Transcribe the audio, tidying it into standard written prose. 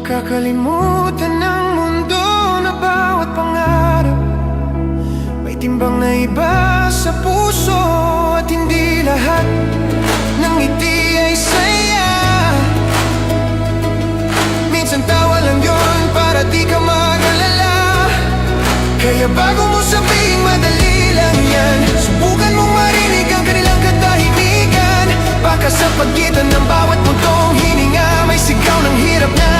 Nakakalimutan ng mundo na bawat pangarap may timbang na iba sa puso, at hindi lahat ng ngiti ay saya. Minsan tawa lang yun para di ka mag-alala. Kaya bago mo sabihin madali lang yan, subukan mong marinig ang kanilang katahimikan. Baka sa pagitan ng bawat puntong hininga may sigaw ng hirap na